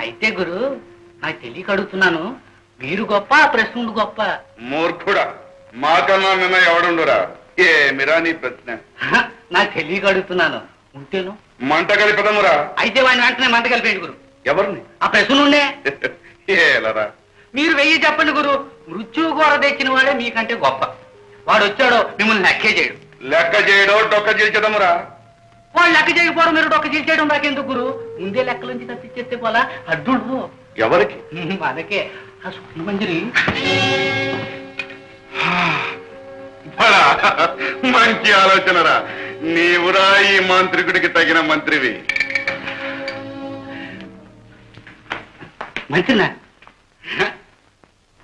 అయితే గురు నాకు తెలియక అడుగుతున్నాను, మీరు గొప్ప ప్రశ్నుడు గొప్ప? మూర్ఖుడా, మాకన్నా నిన్న ఎవడుండురా? ఏమిరా నీ ప్రశ్న? నాకు తెలియక అడుగుతున్నాను. ఉంటేను మంట కలిపదమురా. అయితే వాడిని వెంటనే మంట కలిపేయండి గురు. ఎవరిని? ఆ ప్రశ్నుండే. ఏలరా? మీరు వెయ్యి చెప్పండి గురు. మృత్యువు కూర తెచ్చిన వాడే మీకంటే గొప్ప. వాడు వచ్చాడో మిమ్మల్ని లెక్కే చేయడు. లెక్క చేయడో డొక్క చేర్చదమురా. వాడు లెక్క చేయకపోవడం మీరు డొక్క చేయడం నాకెందుకు గురు? ముందే లెక్కలోంచి తప్పించేస్తే పోలా అడ్డు. ఎవరికి? మనకే. ఆ స్వర్ణ మంజరి బడా మంచి ఆలోచనరా. నీవురా ఈ మాంత్రికుడికి తగిన మంత్రివి. మంచినా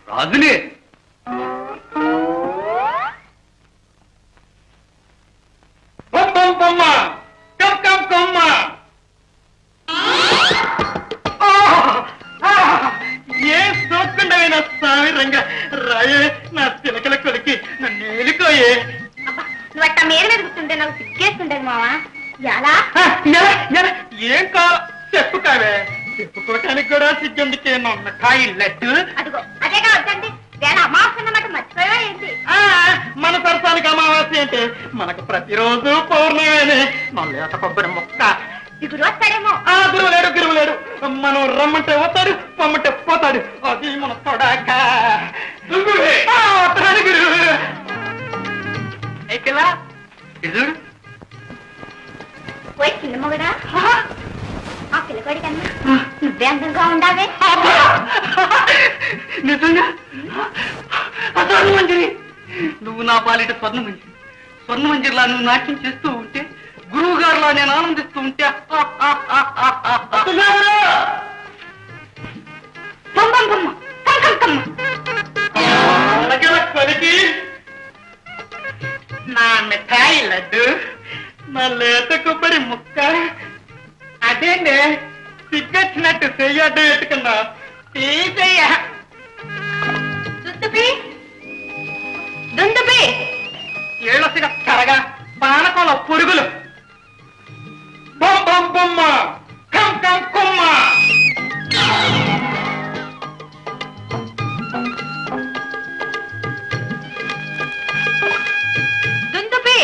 రాజులే. ఏ సోకుండవైనా స్వామి రంగ రాయే నా తిలకల కొలికి నన్ను ఏలుకోయే. నువ్వు అట్ట మీద మీద కూర్చుంటే నాకు సిగ్గేస్తుండేది మావా. ఎలా ఏం కా చెప్పుకావే. చెప్పుకోవటానికి కూడా సిగ్గెందుకే నన్న కాయిల్లట్టు. అదిగో అదే కావద్దండి. వేళ అమావాస్య అన్నమాట మర్చిపోయా ఏంటి? మన సరసానికి అమావాస్య అంటే మనకు ప్రతిరోజు పౌర్ణమేనే. నా లేత కొబ్బరి మొక్క. దిగురు వస్తాడేమో. గురువు లేడు. మనం రమ్మంటే వస్తాడు, పొమ్మంటే పోతాడు. అది మన తొడాక. గురువు అయిపోయిందా? ఇది పోయి చిన్న మొగడా, ఆ పిల్లకోడి కన్నా నువ్వే అందంగా ఉండావే. నిజంగా స్వర్ణ మంజరి, నువ్వు నా పాలిట స్వర్ణ మంజరి. స్వర్ణ మంజరిలా నువ్వు నాట్యం చేస్తూ ఉంటే, గురువు గారులా నేను ఆనందిస్తూ ఉంటే కొలికి నా మిఠాయి లడ్డు, నా లేత కొబ్బరి ముక్క. అదేండి సిగ్గొచ్చినట్టు చెయ్యడ్డు పెట్టుకున్నా. తీసయ్యా దుందుపి ఏళ్ళొసిగా కరగా పానకంలో పురుగులు. బొమ్మ బొమ్మ కం కం కొమ్మ. దుందుపి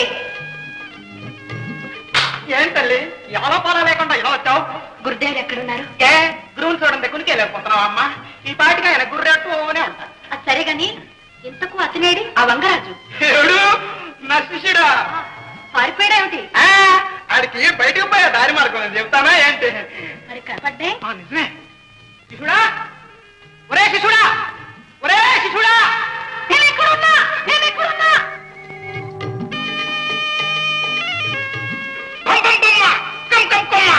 ఏంటల్లి ఎవరో పొలం లేకుండా ఇలా వచ్చావు? గురుదేవులు ఎక్కడున్నారు? ఏ గురువుని చూడండి కునికి వెళ్ళిపోతున్నావు అమ్మా. ఈ పాటికి ఆయన గుర్రెట్టునే ఉంటాడు. అది సరే గాని ఇంతకు అతనేడి ఆ వంగరాజు? ఏడు నా శిష్యుడా. పారిపోయాడేమిటి? ఆడికి బయటకు పోయా దారి మార్గం నేను చెప్తానా ఏంటి? మరి కనపడ్డే. నిజమే. శిష్యుడా, ఒరే శిష్యుడా, ఒరే శిష్యుడా, నేను ఎక్కడున్నా? బొమ్మ బొమ్మ కం కం కొమ్మ.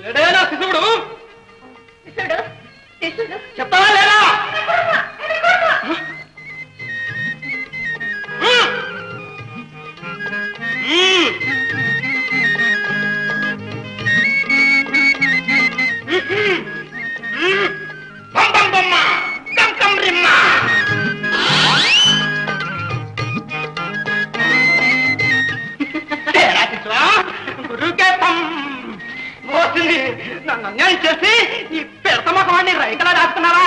ఎడేనా శిశువుడు? శిష్యుడు చెప్తావా లేదా? బొమ్మ బొమ్మ కం కం రిమ్మ. గురువుకే మోసింది. నన్ను అన్యాయం చేసి ఈ పెడత మొహమాన్ని రైతులా రాస్తున్నారా?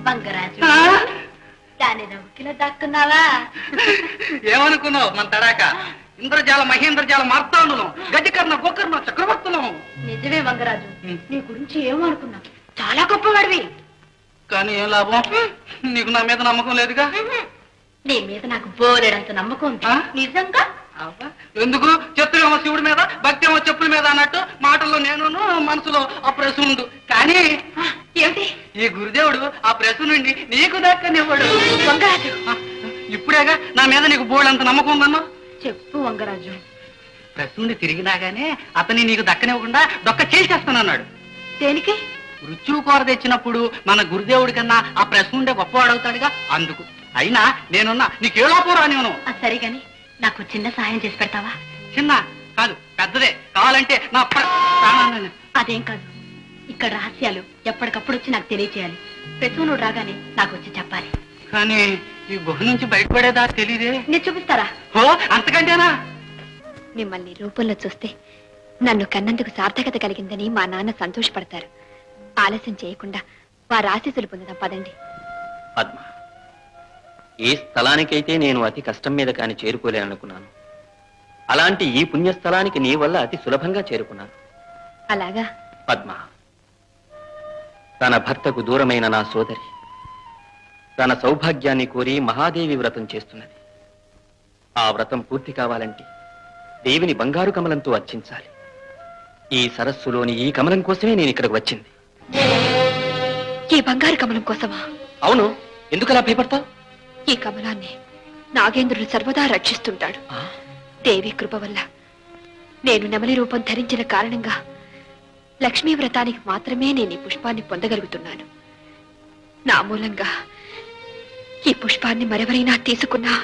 వంగరాజు దాని నవ్వుకిలో దాక్కున్నావా? ఏమనుకున్నావు? మన తడాక ఇంద్రజాల మహేంద్రజాల మార్తాండులం, గజకర్ణ గోకర్ణ చక్రవర్తులం. నిజమే వంగరాజు, నీ గురించి ఏమో అనుకున్నా. చాలా గొప్పవాడివి. కానీ ఏం లాభం? నీకు నా మీద నమ్మకం లేదుగా. నీ మీద నాకు బోలెడంత నమ్మకం ఉంది. నిజంగా? ఎందుకు? చెప్పులేమో శివుడి మీద, భక్తి ఏమో చెప్పుల మీద అన్నట్టు మాటల్లో నేను, మనసులో ఆ ప్రశ్నుండు. కానీ ఏమిటి? ఈ గురుదేవుడు ఆ ప్రశ్న నుండి నీకు దక్కనివ్వడు. వంగరాజు, ఇప్పుడేగా నా మీద నీకు బోలెడంత నమ్మకం ఉందన్నా. చెప్పు వంగరాజు. ప్రశ్నుండి తిరిగి రాగానే అతన్ని నీకు దక్కనివ్వకుండా డొక్క చేసేస్తానన్నాడు. దేనికి? మృత్యువు కోర తెచ్చినప్పుడు మన గురుదేవుడి కన్నా ఆ ప్రశ్నుండే గొప్పవాడవుతాడుగా, అందుకు. అయినా నేనున్నా, నీకేలాపోరా నేను. సరే గాని నాకు చిన్న సహాయం చేసి పెడతావా? చిన్న కాదు, పెద్దదే. కావాలంటే నా ప్రాణాన్ని. అదేం కాదు, ఇక్కడ రహస్యాలు ఎప్పటికప్పుడు వచ్చి నాకు తెలియచేయాలి. ప్రసూనుడు రాగానే నాకు వచ్చి చెప్పాలి. కానీ ఈ గుహ నుంచి బయటపడేదా తెలీదే. నేను చూపిస్తారా? ఓ అంతకంటేనా? మిమ్మల్ని రూపంలో చూస్తే నన్ను కన్నందుకు సార్థకత కలిగిందని మా నాన్న సంతోషపడతారు. ఆలస్యం చేయకుండా వారి ఆశీస్సులు పొందుదాం పదండి. పద్మ, ఏ స్థలానికైతే నేను అతి కష్టం మీద కాని చేరుకోలేననుకున్నాను, అలాంటి ఈ పుణ్యస్థలానికి నీ వల్ల అతి సులభంగా చేరుకున్నాను. అలాగా? పద్మ, తన భర్తకు దూరమైన నా సోదరి తన సౌభాగ్యాన్ని కోరి మహాదేవి వ్రతం చేస్తున్నది. ఆ వ్రతం పూర్తి కావాలంటే దేవిని బంగారు కమలంతో అర్చించాలి. ఈ సరస్సులోని ఈ కమలం కోసమే నేను ఇక్కడికి వచ్చింది. ఈ బంగారు కమలం కోసమా? అవును, ఎందుకలా భయపడతావు? ఈ కమలాన్ని నాగేంద్రుడు సర్వదా రక్షిస్తుంటాడు. దేవి కృప వల్ల నేను నెమలి రూపం ధరించిన కారణంగా లక్ష్మీ వ్రతానికి మాత్రమే నేను ఈ పుష్పాన్ని పొందగలుగుతున్నాను. నా మూలంగా ఈ పుష్పాన్ని మరెవరైనా తీసుకున్నా,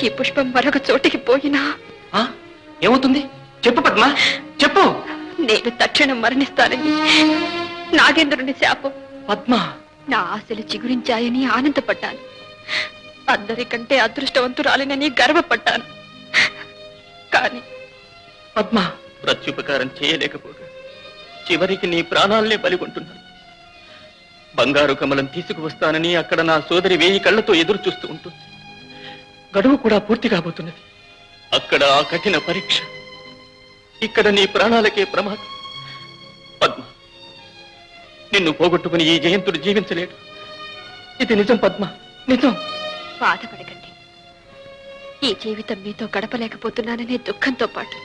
ఈ పుష్పం మరొక చోటికి పోయినా ఏమవుతుంది? చెప్పు పద్మ, చెప్పు. నేను తక్షణం మరణిస్తానని నాగేంద్రుని శాపం. పద్మ, నా ఆశలు చిగురించాయని ఆనందపడ్డాను. అందరికంటే అదృష్టవంతురాలినని గర్వపడ్డాను. కానీ పద్మ, ప్రత్యుపకారం చేయలేకపోగా చివరికి నీ ప్రాణాలనే బలిగొంటున్నాను. బంగారు కమలం తీసుకువస్తానని అక్కడ నా సోదరి 1000 కళ్ళతో ఎదురు చూస్తూ ఉంటుంది. గడువు కూడా పూర్తి కాబోతున్నది. అక్కడ ఆ కఠిన పరీక్ష, ఇక్కడ నీ ప్రాణాలకే ప్రమాదం. పద్మ, నిన్ను పోగొట్టుకుని ఈ జయంతుడు జీవించలేడు. ఇది నిజం పద్మ, నిజం. బాధపడకండి. ఈ జీవితం మీతో గడపలేకపోతున్నాననే దుఃఖంతో పాటు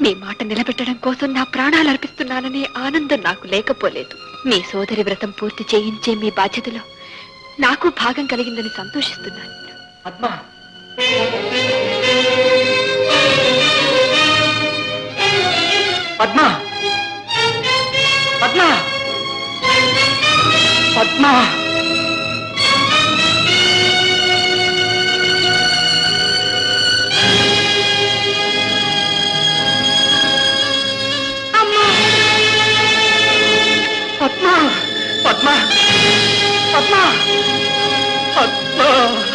మీ మాట నిలబెట్టడం కోసం నా ప్రాణాలు అర్పిస్తున్నాననే ఆనందం నాకు లేకపోలేదు. మీ సోదరి వ్రతం పూర్తి చేయించే మీ బాధ్యతలో నాకు భాగం కలిగిందని సంతోషిస్తున్నాను. పద్మ, పద్మ, పద్మ, పద్మ. పద్మ, పద్మ, పద్మ, పద్మ.